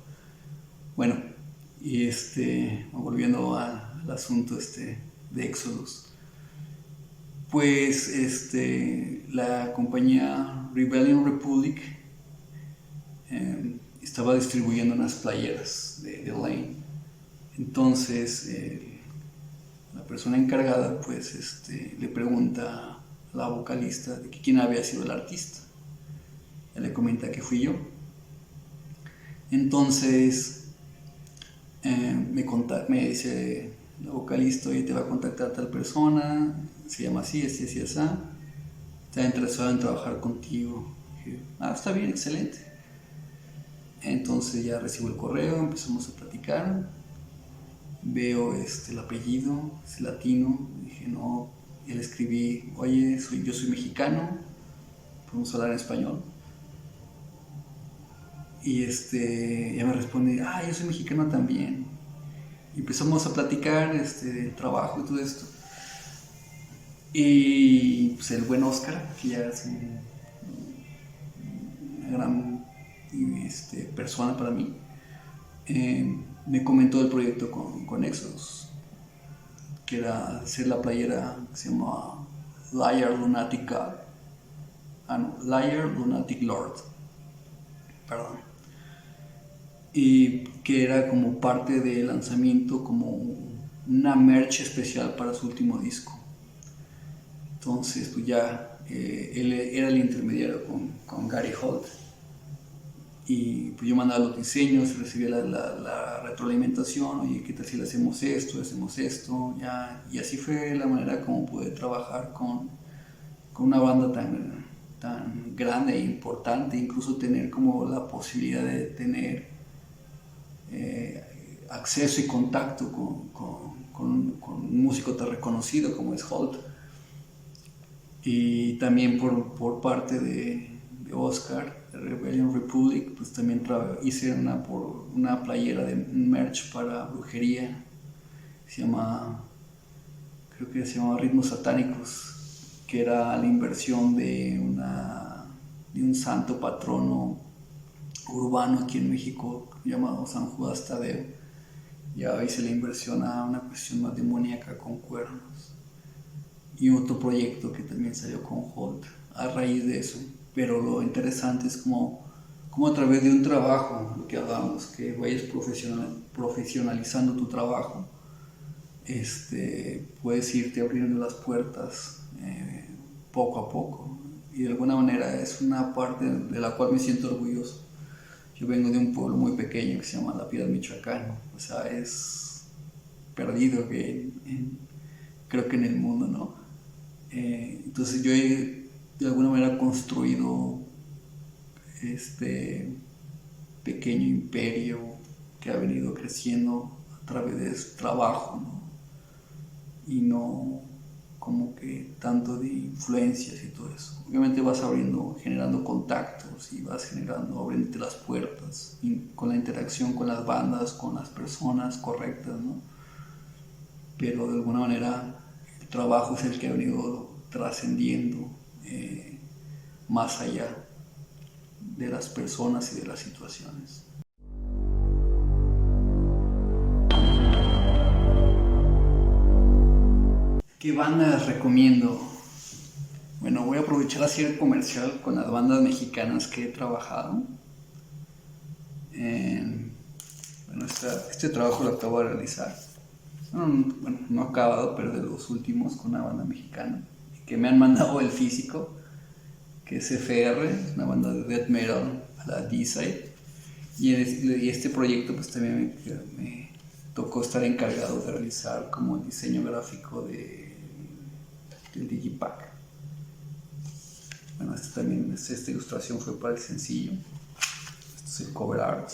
Bueno, y volviendo al asunto de Exodus, pues la compañía Rebellion Republic estaba distribuyendo unas playeras de Lane. Entonces la persona encargada pues le pregunta a la vocalista de que quién había sido el artista. Ella le comenta que fui yo. Entonces me dice la vocalista, oye, te va a contactar tal persona, se llama así, así, así, así, está interesado en trabajar contigo. Y dije, está bien, excelente. Entonces ya recibo el correo, empezamos a platicar, veo el apellido, es latino, dije no, y le escribí, oye, yo soy mexicano, podemos hablar en español. Y ya me responde, yo soy mexicano también. Y empezamos a platicar del trabajo y todo esto. Y pues el buen Oscar, que ya es una gran persona para mí, me comentó el proyecto con Exodus, que era hacer la playera que se llama Liar Lunatic God. Liar Lunatic Lord. Perdón. Y que era como parte del lanzamiento, como una merch especial para su último disco. Entonces pues ya él era el intermediario con Gary Holt, y pues yo mandaba los diseños, recibía la retroalimentación, oye, ¿qué tal si le hacemos esto? Ya, y así fue la manera como pude trabajar con una banda tan grande e importante, incluso tener como la posibilidad de tener acceso y contacto con un músico tan reconocido como es Holt. Y también por parte de Oscar, de Rebellion Republic, pues también hice una playera de merch para brujería, se llama, creo que se llama Ritmos Satánicos, que era la inversión de un santo patrono urbano aquí en México llamado San Judas Tadeo. Ya hice la inversión a una cuestión más demoníaca con cuernos. Y otro proyecto que también salió con Holt a raíz de eso. Pero lo interesante es como a través de un trabajo, lo que hablábamos, que vayas profesionalizando tu trabajo, puedes irte abriendo las puertas poco a poco. Y de alguna manera es una parte de la cual me siento orgulloso. Yo vengo de un pueblo muy pequeño que se llama La Piedad, Michoacán. O sea, es perdido creo que en el mundo, ¿no? Entonces yo he de alguna manera construido este pequeño imperio que ha venido creciendo a través de su trabajo, ¿no? Y no como que tanto de influencias y todo eso. Obviamente vas generando contactos y vas abriéndote las puertas con la interacción con las bandas, con las personas correctas, ¿no? Pero de alguna manera el trabajo es el que ha venido trascendiendo más allá de las personas y de las situaciones. ¿Qué bandas recomiendo? Bueno, voy a aprovechar a hacer comercial con las bandas mexicanas que he trabajado. Bueno, este trabajo lo acabo de realizar. Bueno, no acabado, pero de los últimos con una banda mexicana. Que me han mandado el físico, que es FR, una banda de death metal a la D-Side. Y este proyecto pues también me tocó estar encargado de realizar como el diseño gráfico del Digipack. Bueno, esta ilustración fue para el sencillo. Este es el cover art.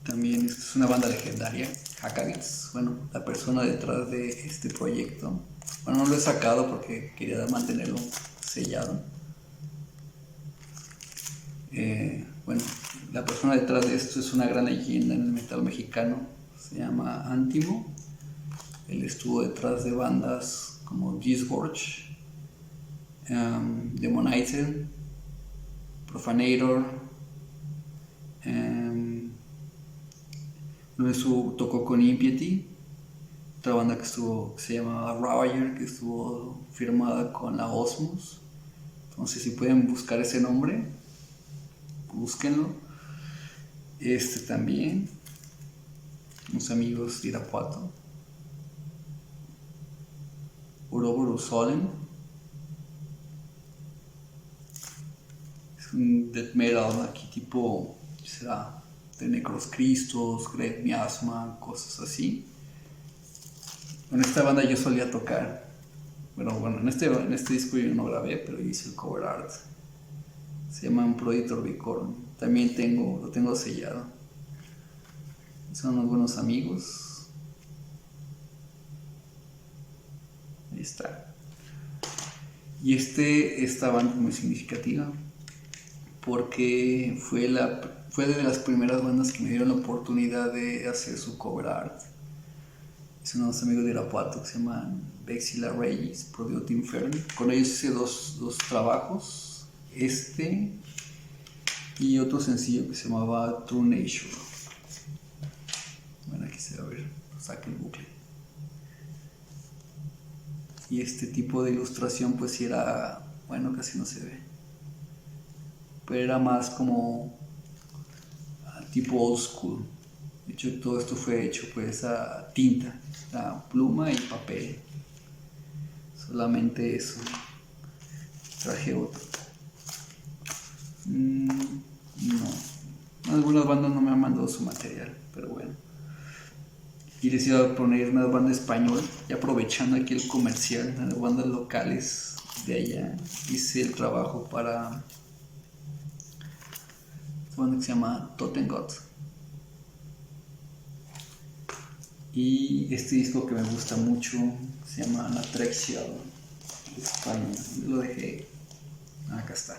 También esta es una banda legendaria, Hackavitz. Bueno, la persona detrás de este proyecto. Bueno, no lo he sacado porque quería mantenerlo sellado. Bueno, la persona detrás de esto es una gran leyenda en el metal mexicano. Se llama Antimo. Él estuvo detrás de bandas como Disgorge, Demonizer, Profanator. Tocó con Impiety, otra banda que se llamaba Ravager, que estuvo firmada con la Osmos. Entonces, si pueden buscar ese nombre, búsquenlo. También, unos amigos de Irapuato, Ouroboros Solem, es un death metal aquí tipo, será de Necros Cristos, Greg Miasma, cosas así. Con esta banda yo solía tocar. Bueno, en este disco yo no grabé, pero hice el cover art. Se llama Proditor Bicorn. También lo tengo sellado. Son unos buenos amigos. Ahí está. Y esta banda es muy significativa porque fue de las primeras bandas que me dieron la oportunidad de hacer su cover art. Son unos amigos de Irapuato que se llaman Vexila Reyes, Prodio Inferno. Con ellos hice dos trabajos, y otro sencillo que se llamaba True Nature. Bueno, aquí se va a ver, saque el bucle. Y este tipo de ilustración pues sí era, bueno, casi no se ve, pero era más como tipo old school. De hecho, todo esto fue hecho pues a tinta, a pluma y papel. Solamente eso. Traje otro. No. Algunas bandas no me han mandado su material, pero bueno. Y les iba a poner una banda española, y aprovechando aquí el comercial, las bandas locales de allá. Hice el trabajo para una banda que se llama Totengot. Y este disco que me gusta mucho se llama La Trexia de España. Lo dejé. Acá está.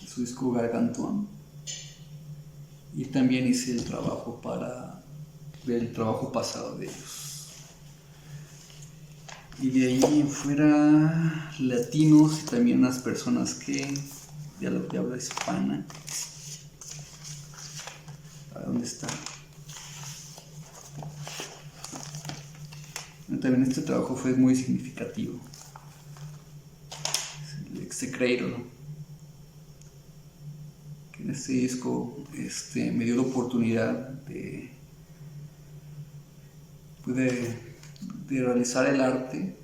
Su disco Gargantuan. Y también hice el trabajo para ver el trabajo pasado de ellos. Y de ahí en fuera latinos y también unas personas que de habla hispana. ¿A dónde está? También este trabajo fue muy significativo. Es el Execrator. Que en este disco me dio la oportunidad de realizar el arte.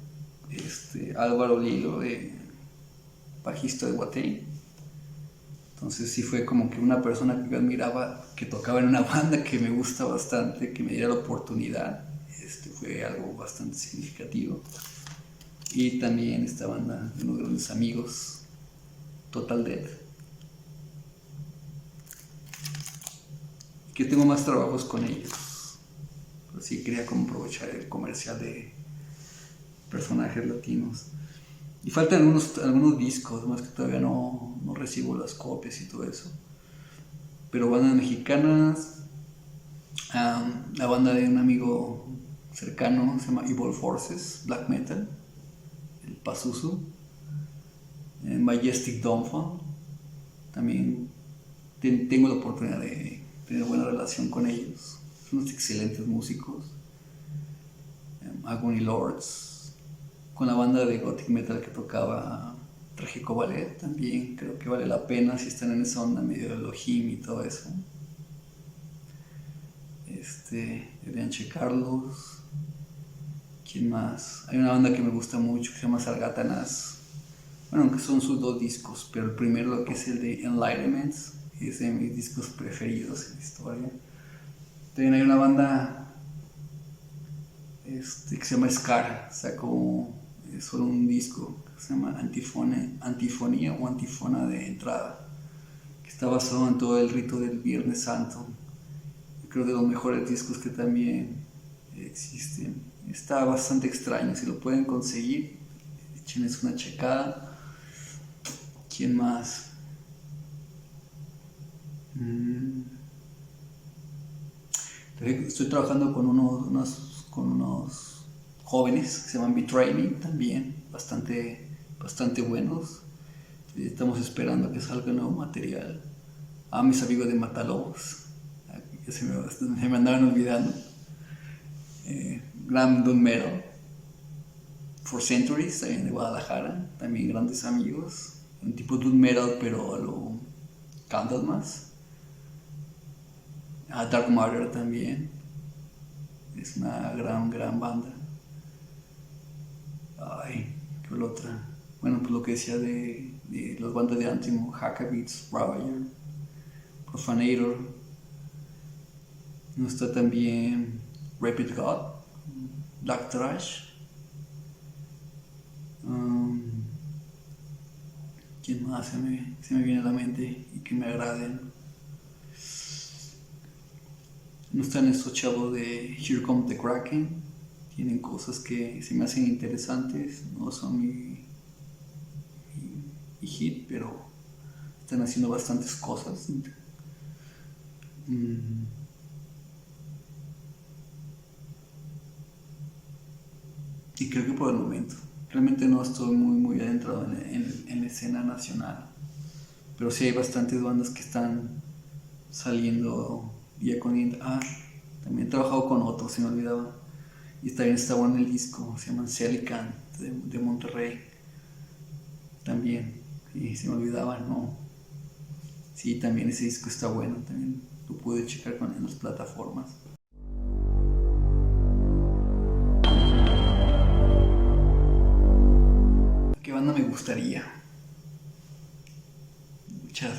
Álvaro Lilo, bajista de Guatey. Entonces sí fue como que una persona que yo admiraba, que tocaba en una banda que me gusta bastante, que me diera la oportunidad. Fue algo bastante significativo. Y también esta banda de uno de mis amigos, Total Death. Que tengo más trabajos con ellos. Pero sí quería como aprovechar el comercial de personajes latinos. Y faltan algunos discos, más que todavía no recibo las copias y todo eso. Pero bandas mexicanas, la banda de un amigo cercano se llama Evil Forces, Black Metal, el Pazuzu, Majestic Dawnfall. También tengo la oportunidad de tener buena relación con ellos. Son unos excelentes músicos. Agony Lords, con la banda de Gothic Metal que tocaba Trágico Ballet, también creo que vale la pena si están en esa onda medio de Elohim y todo eso. Enrique Carlos. ¿Quién más? Hay una banda que me gusta mucho que se llama Sargatanas. Bueno, aunque son sus dos discos, pero el primero, que es el de Enlightenment, es de mis discos preferidos en la historia. También hay una banda que se llama Scar, sacó solo un disco que se llama Antifonía o Antifona de Entrada, que está basado en todo el rito del Viernes Santo. Creo de los mejores discos que también existen. Está bastante extraño, si lo pueden conseguir, échenles una checada. ¿Quién más? Estoy trabajando con unos jóvenes que se llaman Betray Me, también bastante buenos. Estamos esperando que salga nuevo material. Mis amigos de Matalobos, que se me andaban olvidando. Glam Doom Metal, For Centuries, también de Guadalajara, también grandes amigos. Un tipo Doom Metal, pero a lo Candlemas. Dark Matter también. Es una gran banda. Ay, ¿qué fue la otra? Bueno, pues lo que decía de las bandas de Antimo, Hackabits, Ravager, Profanator. No está también Rapid God, Black Trash. ¿Quién más se me viene a la mente y que me agraden? No están estos chavos de Here Comes the Kraken. Tienen cosas que se me hacen interesantes. No son mi hit, pero están haciendo bastantes cosas. Y creo que por el momento. Realmente no estoy muy adentrado en la escena nacional. Pero sí hay bastantes bandas que están saliendo día con día. También he trabajado con otros, se me olvidaba. Y también está bueno el disco, se llaman Celican, de Monterrey. También, y se me olvidaba, ¿no? Sí, también ese disco está bueno, también lo pude checar en las plataformas. ¿Qué banda me gustaría? Muchas.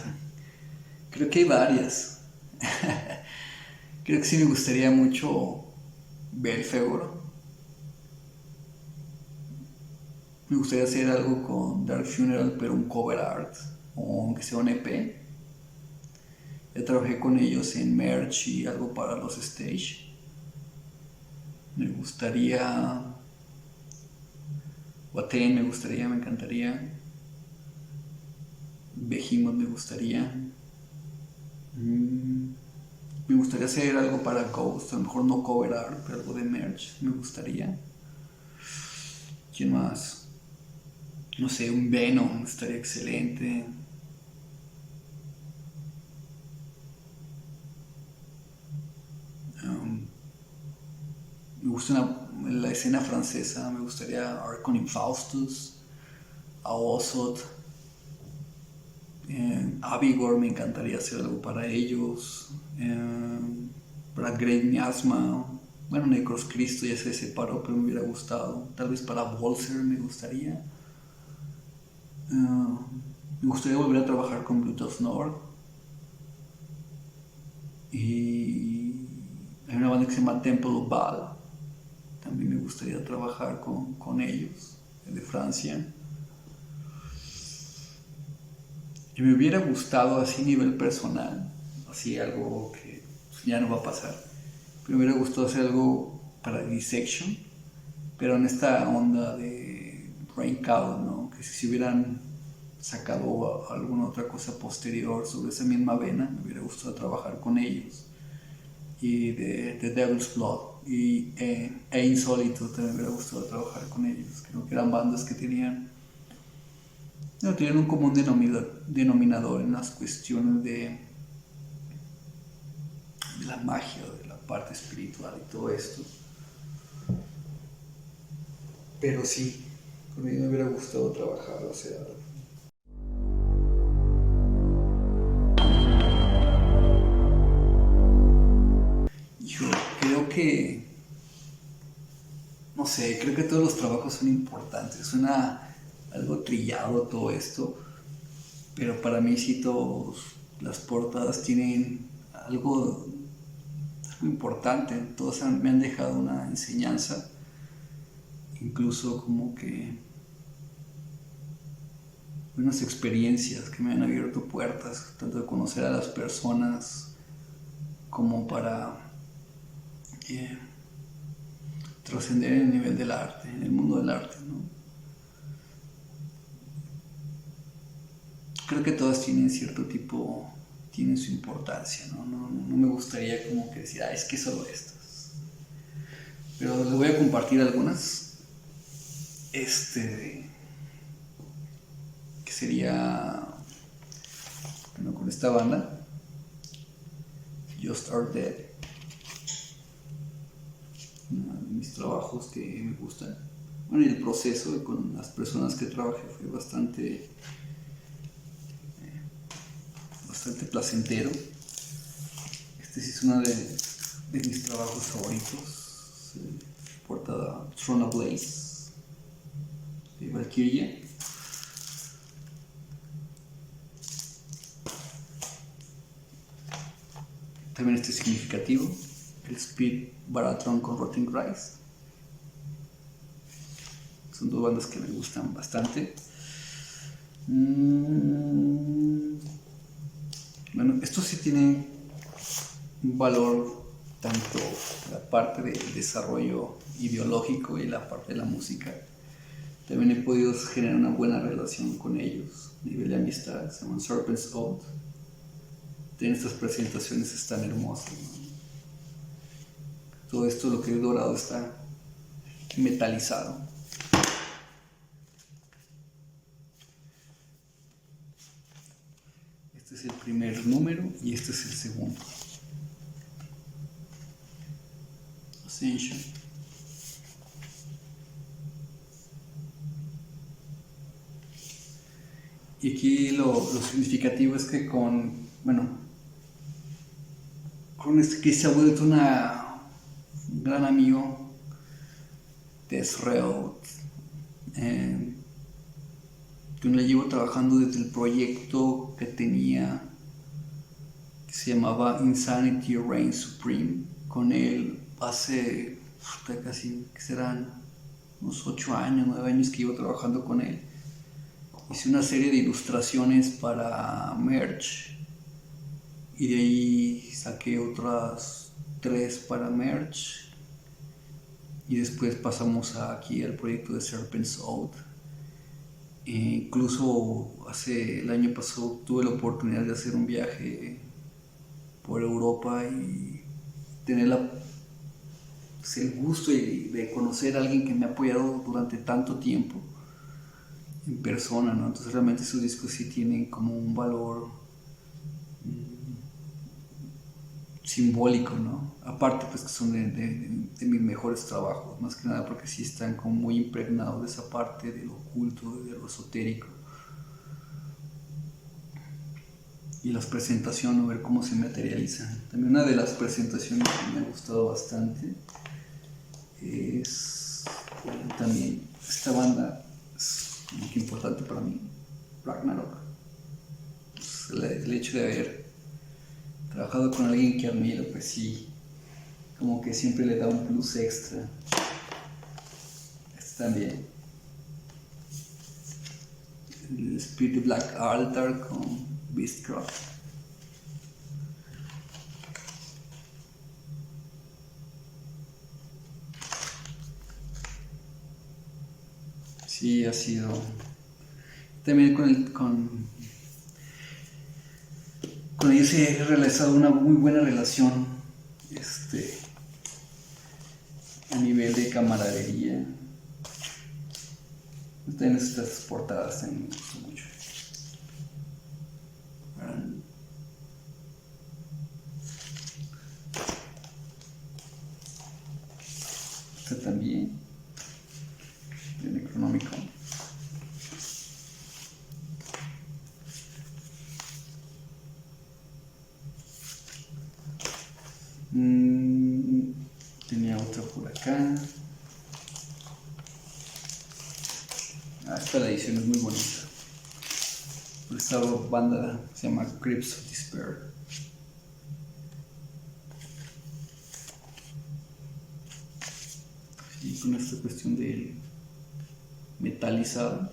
Creo que hay varias. Creo que sí me gustaría mucho Belfegor. Me gustaría hacer algo con Dark Funeral, pero un cover art o aunque sea un EP. Ya trabajé con ellos en merch y algo para los stage. Me gustaría, Watain me gustaría, me encantaría. Behemoth me gustaría. Me gustaría hacer algo para Ghost, a lo mejor no cover art, pero algo de merch me gustaría. ¿Quién más? No sé, un Venom estaría excelente. Me gusta la escena francesa, me gustaría Archon Infaustus, Aosoth, Avigor, me encantaría hacer algo para ellos, para Great Miasma, bueno, Necros Cristo ya se separó, pero me hubiera gustado, tal vez para Bolser me gustaría. Me gustaría volver a trabajar con Bluetooth Nord. Y hay una banda que se llama Temple of Baal. También me gustaría trabajar con ellos, de Francia. Y me hubiera gustado así a nivel personal, así algo que ya no va a pasar. Pero me hubiera gustado hacer algo para Dissection, pero en esta onda de Raincow, ¿no? Que si se hubieran sacado alguna otra cosa posterior sobre esa misma vena, me hubiera gustado trabajar con ellos. Y de Devil's Blood e Insólito también me hubiera gustado trabajar con ellos. Creo que eran bandas que tenían un común denominador en las cuestiones de la magia, de la parte espiritual y todo esto. Pero sí, con ellos me hubiera gustado trabajar, o sea. Yo creo que, no sé, creo que todos los trabajos son importantes. Suena algo trillado todo esto, pero para mí sí todas las portadas tienen algo importante. Todos me han dejado una enseñanza, incluso como que unas experiencias que me han abierto puertas, tanto de conocer a las personas como para trascender en el nivel del arte, en el mundo del arte, ¿no? Creo que todas tienen cierto tipo, tienen su importancia, ¿no? No me gustaría como que decir, es que solo estas. Pero les voy a compartir algunas. Que sería, bueno, con esta banda, Just Are Dead. Uno de mis trabajos que me gustan. Bueno, y el proceso con las personas que trabajé fue bastante placentero. Este sí es uno de mis trabajos favoritos. Portada Throne of Blaze de Valkyria. También este es significativo, el Speed Baratron con Rotting Rise. Son dos bandas que me gustan bastante. Bueno, esto sí tiene un valor, tanto la parte del desarrollo ideológico y la parte de la música. También he podido generar una buena relación con ellos a nivel de amistad. Se llaman Serpent's Oath. Tienen estas presentaciones están hermosas, ¿no? Todo esto, lo que he dorado, está metalizado. Este es el primer número y este es el segundo. Ascension. Y aquí lo significativo es que con este que se ha vuelto un gran amigo de Israel, que le llevo trabajando desde el proyecto que tenía, que se llamaba Insanity Reigns Supreme, con él hace casi, que serán unos 8 años, 9 años que llevo trabajando con él. hice una serie de ilustraciones para merch y de ahí saqué otras 3 para merch y después pasamos aquí al proyecto de Serpent's Oath. Incluso el año pasado tuve la oportunidad de hacer un viaje por Europa y tener el gusto de conocer a alguien que me ha apoyado durante tanto tiempo en persona, ¿no? Entonces realmente esos discos sí tienen como un valor simbólico, ¿no? Aparte pues que son de mis mejores trabajos, más que nada porque sí están como muy impregnados de esa parte de lo oculto, de lo esotérico. Y las presentaciones, ver cómo se materializan. También una de las presentaciones que me ha gustado bastante es también esta banda es muy importante para mí, Ragnarok. Pues el hecho de haber trabajado con alguien que admiro, pues sí, como que siempre le da un plus extra. Este también, el Spirit Black Altar con Beastcraft. Sí, ha sido. También con ellos he realizado una muy buena relación a nivel de camaradería. También estas portadas también me gustan mucho. Esta también, de Necronomicon. Tenía otra por acá. Esta la edición es muy bonita. Esta banda se llama Crypts of Despair. Y con esta cuestión de metalizado.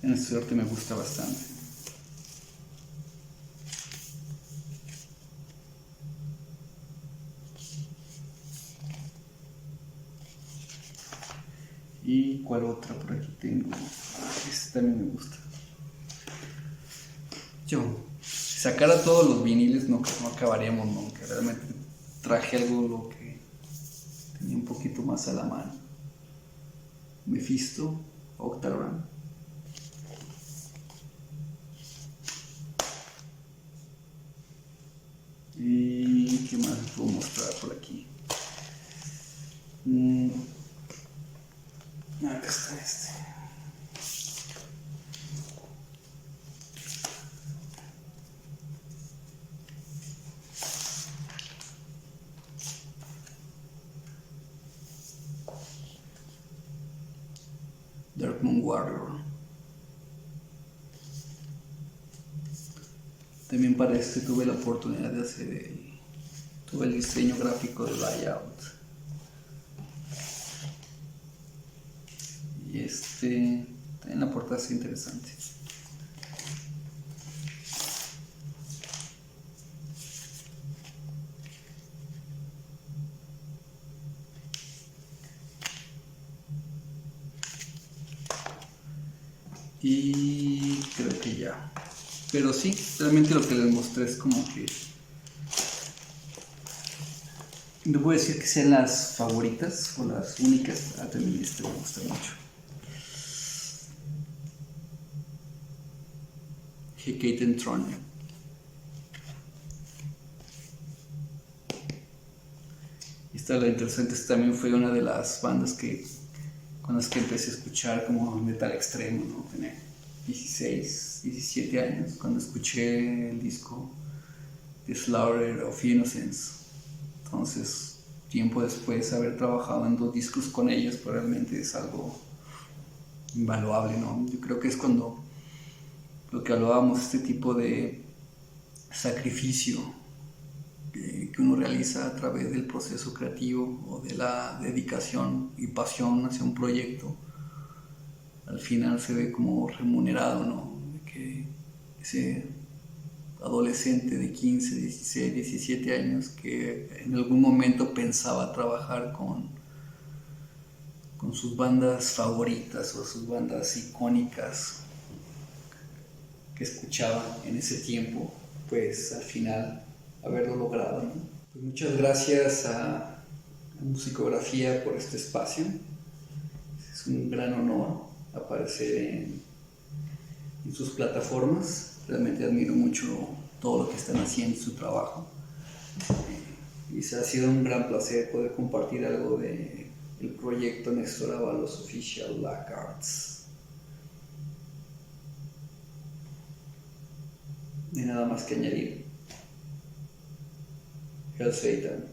En este arte me gusta bastante. ¿Y cuál otra por aquí tengo? Esta también me gusta. Si sacara todos los viniles no acabaríamos nunca. Realmente traje algo lo que tenía un poquito más a la mano. Mephisto, Octagram. ¿Y qué más les puedo mostrar por aquí? Acá está este. Dark Moon Warrior. También para este tuve la oportunidad de hacer tuve el diseño gráfico de layout. Y también la portada es interesante. Y creo que ya. Pero sí, realmente lo que les mostré es como que no puedo decir que sean las favoritas o las únicas. También me gusta mucho. Hekaten Throne. Esta la interesante, también fue una de las bandas con las que empecé a escuchar como metal extremo, ¿no? Tenía 16, 17 años cuando escuché el disco The Slaughter of Innocence. Entonces, tiempo después de haber trabajado en 2 discos con ellos, pues realmente es algo invaluable, ¿no? Yo creo que es cuando lo que hablábamos, este tipo de sacrificio que uno realiza a través del proceso creativo o de la dedicación y pasión hacia un proyecto, al final se ve como remunerado, ¿no? De que ese adolescente de 15, 16, 17 años que en algún momento pensaba trabajar con sus bandas favoritas o sus bandas icónicas que escuchaba en ese tiempo, pues al final haberlo logrado, ¿no? Pues muchas gracias a Musicografía por este espacio. Es un gran honor aparecer en sus plataformas. Realmente admiro mucho todo lo que están haciendo, su trabajo. Y se ha sido un gran placer poder compartir algo de el proyecto Néstor Ábalos Official Black Arts. No hay nada más que añadir. Hail Satan.